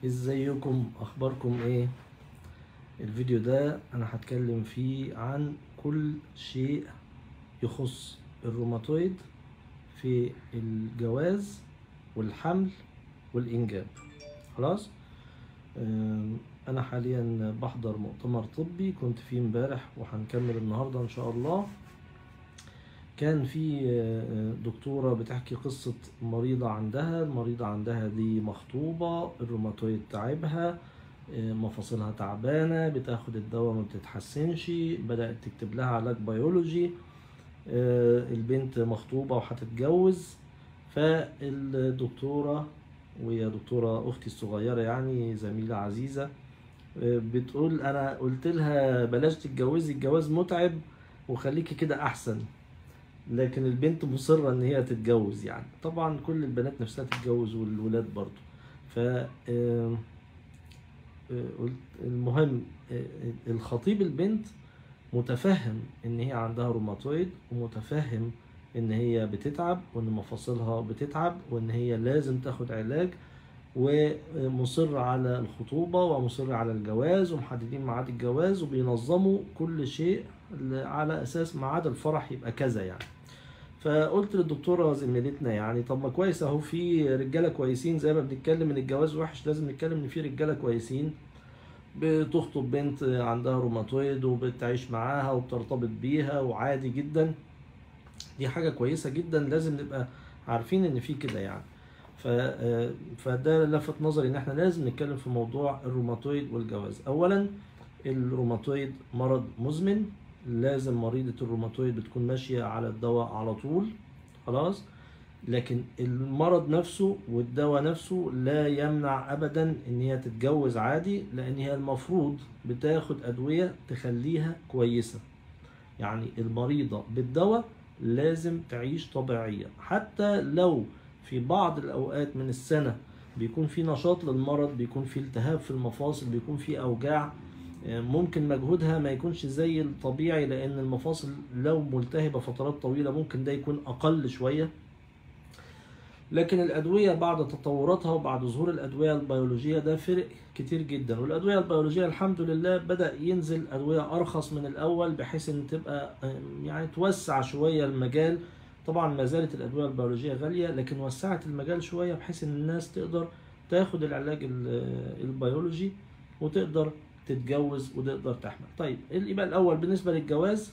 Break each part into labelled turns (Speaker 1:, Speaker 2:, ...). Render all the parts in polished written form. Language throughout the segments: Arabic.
Speaker 1: ازيكم؟ اخباركم ايه؟ الفيديو ده انا هتكلم فيه عن كل شيء يخص الروماتويد في الجواز والحمل والانجاب. خلاص. انا حاليا بحضر مؤتمر طبي كنت فيه امبارح وهنكمل النهارده ان شاء الله. كان في دكتورة بتحكي قصة المريضة عندها دي مخطوبة، الروماتويد تعبها، مفاصلها تعبانة، بتاخد الدواء ما بتتحسنش، بدأت تكتب لها علاج بيولوجي. البنت مخطوبة وهتتجوز، فالدكتورة، وهي دكتورة أختي الصغيرة يعني زميلة عزيزة، بتقول أنا قلت لها بلاش تتجوزي، الجواز متعب وخليكي كده أحسن. لكن البنت مصرة ان هي تتجوز، يعني طبعا كل البنات نفسها تتجوز والولاد برضو. ف المهم، الخطيب البنت متفهم ان هي عندها روماتويد، ومتفهم ان هي بتتعب وان مفاصلها بتتعب وان هي لازم تاخد علاج، ومصر على الخطوبة ومصر على الجواز، ومحددين ميعاد الجواز وبينظموا كل شيء على اساس ميعاد الفرح يبقى كذا يعني. فقلت للدكتوره زميلتنا يعني طب ما كويس اهو، في رجاله كويسين، زي ما بنتكلم ان الجواز وحش لازم نتكلم ان في رجاله كويسين بتخطب بنت عندها روماتويد وبتعيش معاها وبترتبط بيها وعادي جدا. دي حاجه كويسه جدا، لازم نبقى عارفين ان في كده يعني. فده لفت نظري ان احنا لازم نتكلم في موضوع الروماتويد والجواز. اولا، الروماتويد مرض مزمن، لازم مريضة الروماتويد بتكون ماشية على الدواء على طول. خلاص. لكن المرض نفسه والدواء نفسه لا يمنع ابدا ان هي تتجوز عادي، لان هي المفروض بتاخد ادوية تخليها كويسة. يعني المريضة بالدواء لازم تعيش طبيعية، حتى لو في بعض الأوقات من السنة بيكون في نشاط للمرض، بيكون في التهاب في المفاصل، بيكون في أوجاع، ممكن مجهودها ما يكونش زي الطبيعي، لأن المفاصل لو ملتهبة فترات طويلة ممكن ده يكون أقل شوية. لكن الأدوية بعد تطوراتها وبعد ظهور الأدوية البيولوجية ده فرق كتير جدا، والأدوية البيولوجية الحمد لله بدأ ينزل أدوية أرخص من الأول، بحيث إن تبقى يعني توسع شوية المجال. طبعا ما زالت الأدوية البيولوجية غالية، لكن وسعت المجال شوية بحيث إن الناس تقدر تاخد العلاج البيولوجي وتقدر تتجوز وتقدر تحمل. طيب يبقى الأول بالنسبة للجواز،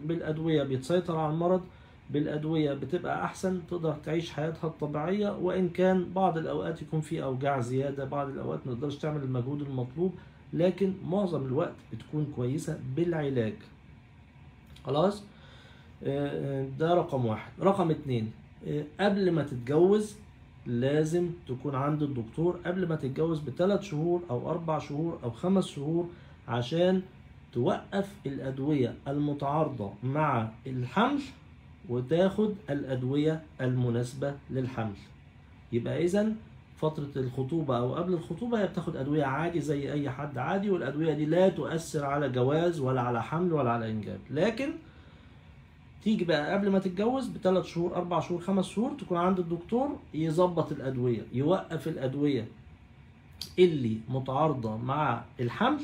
Speaker 1: بالأدوية بيتسيطر على المرض، بالأدوية بتبقى أحسن، تقدر تعيش حياتها الطبيعية، وإن كان بعض الأوقات يكون في أوجاع زيادة، بعض الأوقات ما تقدرش تعمل المجهود المطلوب، لكن معظم الوقت بتكون كويسة بالعلاج. خلاص. ده رقم واحد. رقم اتنين، قبل ما تتجوز لازم تكون عند الدكتور قبل ما تتجوز ب3 شهور أو 4 شهور أو 5 شهور، عشان توقف الأدوية المتعارضة مع الحمل وتاخد الأدوية المناسبة للحمل. يبقى إذن فترة الخطوبة أو قبل الخطوبة هي بتاخد أدوية عادي زي أي حد عادي، والأدوية دي لا تؤثر على جواز ولا على حمل ولا على إنجاب. لكن تيجي بقى قبل ما تتجوز ب3 شهور 4 شهور 5 شهور تكون عند الدكتور يظبط الأدوية، يوقف الأدوية اللي متعارضة مع الحمل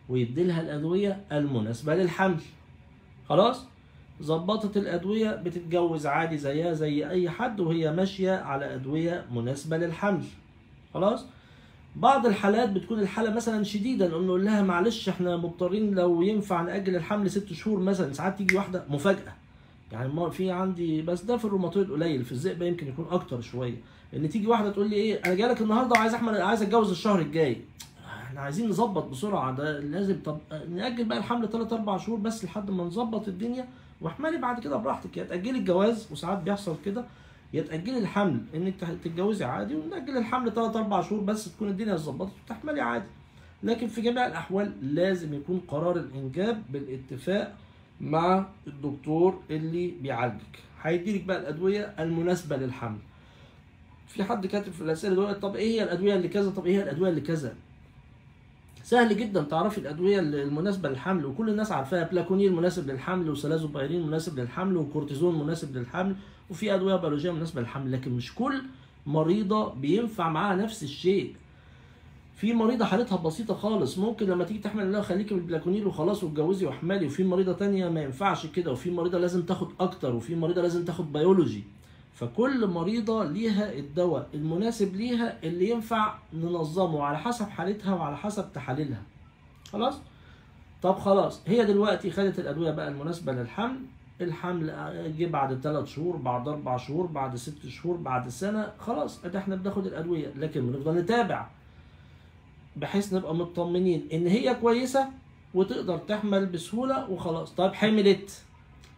Speaker 1: ويديلها الأدوية المناسبة للحمل. خلاص. ظبطت الأدوية بتتجوز عادي زيها زي أي حد، وهي ماشية على أدوية مناسبة للحمل. خلاص. بعض الحالات بتكون الحالة مثلا شديدة، نقول لها معلش احنا مضطرين لو ينفع نأجل الحمل 6 شهور مثلا. ساعات تيجي واحدة مفاجأة، يعني ما في عندي، بس ده في الروماتويد قليل، في الذئبة يمكن يكون أكتر شوية، إن تيجي واحدة تقول لي إيه أنا جايلك النهاردة وعايز أحمل، عايز أتجوز الشهر الجاي. احنا عايزين نظبط بسرعه، ده لازم. طب نأجل بقى الحمل 3 4 شهور بس لحد ما نظبط الدنيا، واحملي بعد كده براحتك. يا تأجلي الجواز، وساعات بيحصل كده، يا تأجلي الحمل انك تتجوزي عادي، ونأجل الحمل 3 4 شهور بس تكون الدنيا اتظبطت وتحملي عادي. لكن في جميع الأحوال لازم يكون قرار الإنجاب بالاتفاق مع الدكتور اللي بيعالجك، هيديلك بقى الأدوية المناسبة للحمل. في حد كاتب في الأسئلة دلوقتي طب إيه هي الأدوية اللي كذا، طب إيه هي الأدوية اللي كذا؟ سهل جدا تعرفي الادويه المناسبه للحمل، وكل الناس عارفاها. بلاكونين مناسب للحمل، وسلازوبايرين مناسب للحمل، وكورتيزون مناسب للحمل، وفي ادويه بيولوجيه مناسبه للحمل. لكن مش كل مريضه بينفع معاها نفس الشيء. في مريضه حالتها بسيطه خالص، ممكن لما تيجي تحمل لها خليكي بالبلاكونيل وخلاص واتجوزي واحملي، وفي مريضه تانية ما ينفعش كده، وفي مريضه لازم تاخد اكتر، وفي مريضه لازم تاخد بيولوجي. فكل مريضه ليها الدواء المناسب ليها اللي ينفع ننظمه على حسب حالتها وعلى حسب تحاليلها. خلاص؟ طب خلاص، هي دلوقتي خدت الادويه بقى المناسبه للحمل. الحمل جه بعد 3 شهور، بعد 4 شهور، بعد 6 شهور، بعد سنه، خلاص ادي احنا بناخد الادويه، لكن بنفضل نتابع بحيث نبقى مطمنين ان هي كويسه وتقدر تحمل بسهوله وخلاص. طيب حملت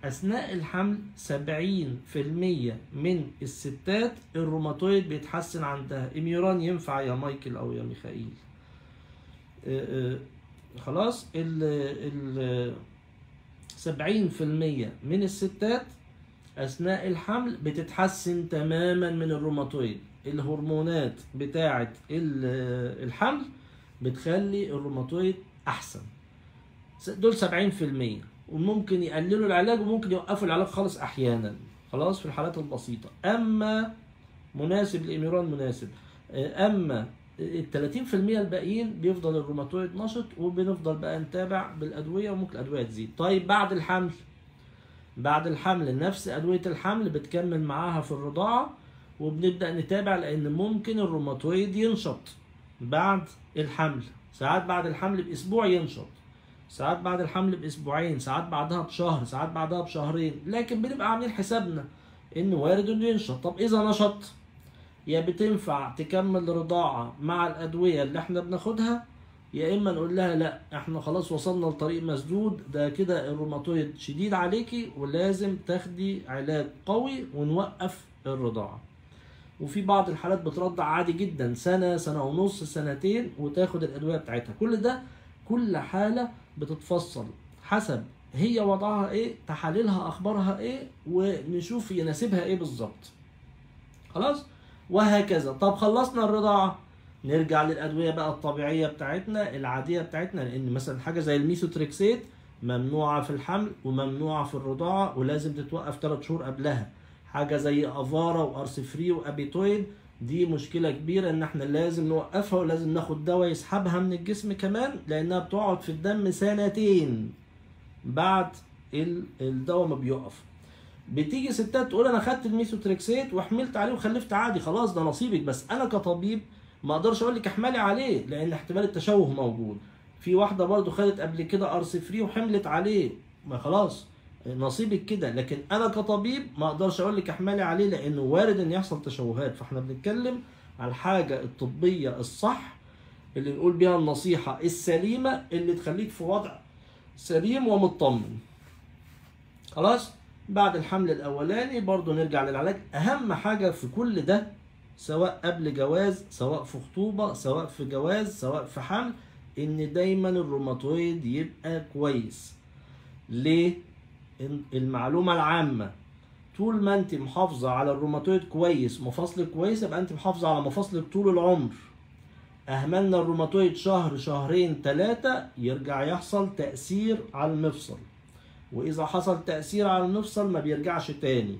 Speaker 1: اثناء الحمل 70% من الستات الروماتويد بيتحسن عندها. اميوران ينفع يا مايكل او يا ميخائيل؟ خلاص، ال 70% من الستات اثناء الحمل بتتحسن تماما من الروماتويد. الهرمونات بتاعه الحمل بتخلي الروماتويد احسن. دول 70%، وممكن يقللوا العلاج وممكن يوقفوا العلاج خالص احيانا، خلاص في الحالات البسيطه. اما مناسب الاميران مناسب. اما ال 30% الباقيين بيفضل الروماتويد نشط، وبنفضل بقى نتابع بالادويه، وممكن الادويه تزيد. طيب بعد الحمل، بعد الحمل نفس ادويه الحمل بتكمل معاها في الرضاعه، وبنبدا نتابع لان ممكن الروماتويد ينشط بعد الحمل. ساعات بعد الحمل باسبوع ينشط، ساعات بعد الحمل باسبوعين، ساعات بعدها بشهر، ساعات بعدها بشهرين، لكن بنبقى عاملين حسابنا ان وارد انه ينشط. طب اذا نشط، يا بتنفع تكمل رضاعه مع الادويه اللي احنا بناخدها، يا اما نقول لها لا احنا خلاص وصلنا لطريق مسدود، ده كده الروماتويد شديد عليكي ولازم تاخدي علاج قوي ونوقف الرضاعه. وفي بعض الحالات بترضع عادي جدا سنه، سنه ونص، سنتين، وتاخد الادويه بتاعتها. كل ده كل حاله بتتفصل حسب هي وضعها ايه، تحاليلها اخبارها ايه، ونشوف يناسبها ايه بالظبط. خلاص، وهكذا. طب خلصنا الرضاعه، نرجع للادويه بقى الطبيعيه بتاعتنا العاديه بتاعتنا، لان مثلا حاجه زي الميثوتريكسيت ممنوعه في الحمل وممنوعه في الرضاعه ولازم تتوقف 3 شهور قبلها. حاجه زي افارا وارسفري وابيتويد دي مشكله كبيره ان احنا لازم نوقفها، ولازم ناخد دواء يسحبها من الجسم كمان، لانها بتقعد في الدم سنتين بعد الدواء ما بيقف. بتيجي ستات تقول انا خدت الميثوتريكسيت وحملت عليه وخلفت عادي، خلاص ده نصيبك، بس انا كطبيب ما اقدرش اقول لك احملي عليه لان احتمال التشوه موجود. في واحده برضو خدت قبل كده ارسفري وحملت عليه، ما خلاص نصيبك كده، لكن انا كطبيب ما اقدرش اقول لك احملي عليه لانه وارد ان يحصل تشوهات. فاحنا بنتكلم على الحاجه الطبيه الصح اللي نقول بيها النصيحه السليمه اللي تخليك في وضع سليم ومطمن. خلاص، بعد الحمل الاولاني برضو نرجع للعلاج. اهم حاجه في كل ده سواء قبل جواز، سواء في خطوبه، سواء في جواز، سواء في حمل، ان دايما الروماتويد يبقى كويس. ليه؟ المعلومه العامه، طول ما انت محافظه على الروماتويد كويس، مفاصلك كويسه، يبقى انت محافظه على مفاصلك طول العمر. اهملنا الروماتويد شهر، شهرين، 3، يرجع يحصل تاثير على المفصل، واذا حصل تاثير على المفصل ما بيرجعش تاني.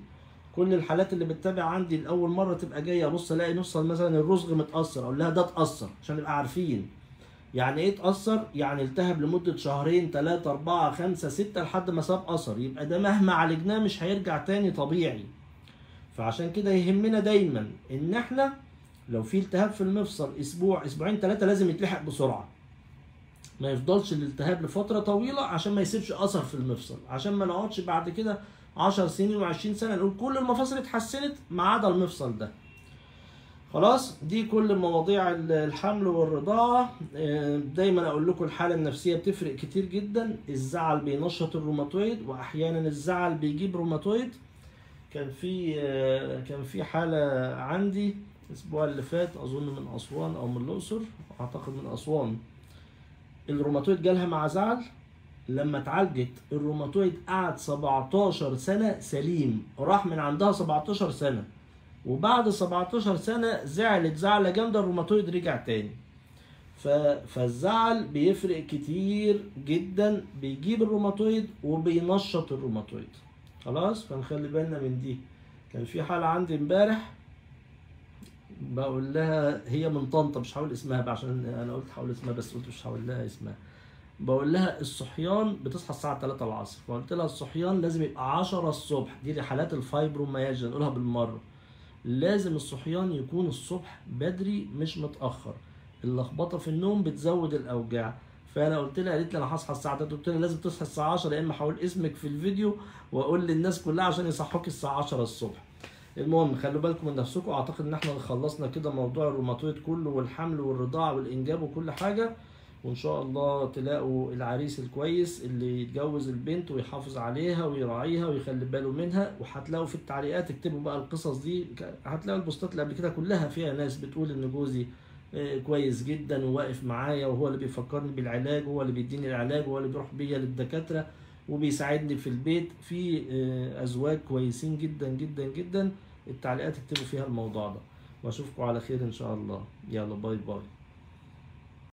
Speaker 1: كل الحالات اللي بتتابع عندي الاول مره تبقى جايه ابص الاقي مفصل مثلا الرسغ متاثر، اقول لها ده اتاثر عشان نبقى عارفين يعني ايه اتاثر. يعني التهب لمده شهرين، 3، 4، 5، 6 لحد ما ساب اثر، يبقى ده مهما عالجناه مش هيرجع تاني طبيعي. فعشان كده يهمنا دايما ان احنا لو في التهاب في المفصل اسبوع، اسبوعين، 3 لازم يتلحق بسرعه، ما يفضلش الالتهاب لفتره طويله عشان ما يسيبش اثر في المفصل، عشان ما نقعدش بعد كده 10 سنين و20 سنه نقول كل المفاصل اتحسنت ما عدا المفصل ده. خلاص، دي كل مواضيع الحمل والرضاعه. دايما اقول لكم الحاله النفسيه بتفرق كتير جدا. الزعل بينشط الروماتويد، واحيانا الزعل بيجيب روماتويد. كان في حاله عندي الاسبوع اللي فات، اظن من اسوان او من الاقصر، اعتقد من اسوان. الروماتويد جالها مع زعل، لما اتعالجت الروماتويد قعد 17 سنه سليم، راح من عندها 17 سنه، وبعد 17 سنه زعلت زعله جامده الروماتويد رجع تاني. فالزعل بيفرق كتير جدا، بيجيب الروماتويد وبينشط الروماتويد. خلاص، فنخلي بالنا من دي. كان في حاله عندي امبارح بقول لها هي من طنطا، مش هقول اسمها بقى عشان انا قلت هقول اسمها بس قلت مش هقول لها اسمها. بقول لها الصحيان بتصحى الساعه 3 العصر، فقلت لها الصحيان لازم يبقى 10 الصبح، دي رحلات الفايبروميالجيا نقولها بالمره، لازم الصحيان يكون الصبح بدري مش متاخر، اللخبطه في النوم بتزود الاوجاع. فانا قلت لها، قالت لي انا هصحى الساعه 3، قلت لها لازم تصحى الساعه 10 يا اما هقول اسمك في الفيديو واقول للناس كلها عشان يصحوك الساعه 10 الصبح. المهم خلوا بالكم من نفسكم، اعتقد ان احنا خلصنا كده موضوع الروماتويد كله والحمل والرضاعه والانجاب وكل حاجه، وان شاء الله تلاقوا العريس الكويس اللي يتجوز البنت ويحافظ عليها ويراعيها ويخلي باله منها. وهتلاقوا في التعليقات اكتبوا بقى القصص دي، هتلاقوا البوستات اللي قبل كده كلها فيها ناس بتقول ان جوزي كويس جدا وواقف معايا وهو اللي بيفكرني بالعلاج وهو اللي بيديني العلاج وهو اللي بيروح بيا للدكاتره وبيساعدني في البيت. في ازواج كويسين جدا جدا جدا، التعليقات اكتبوا فيها الموضوع ده، واشوفكم على خير ان شاء الله. يلا باي باي.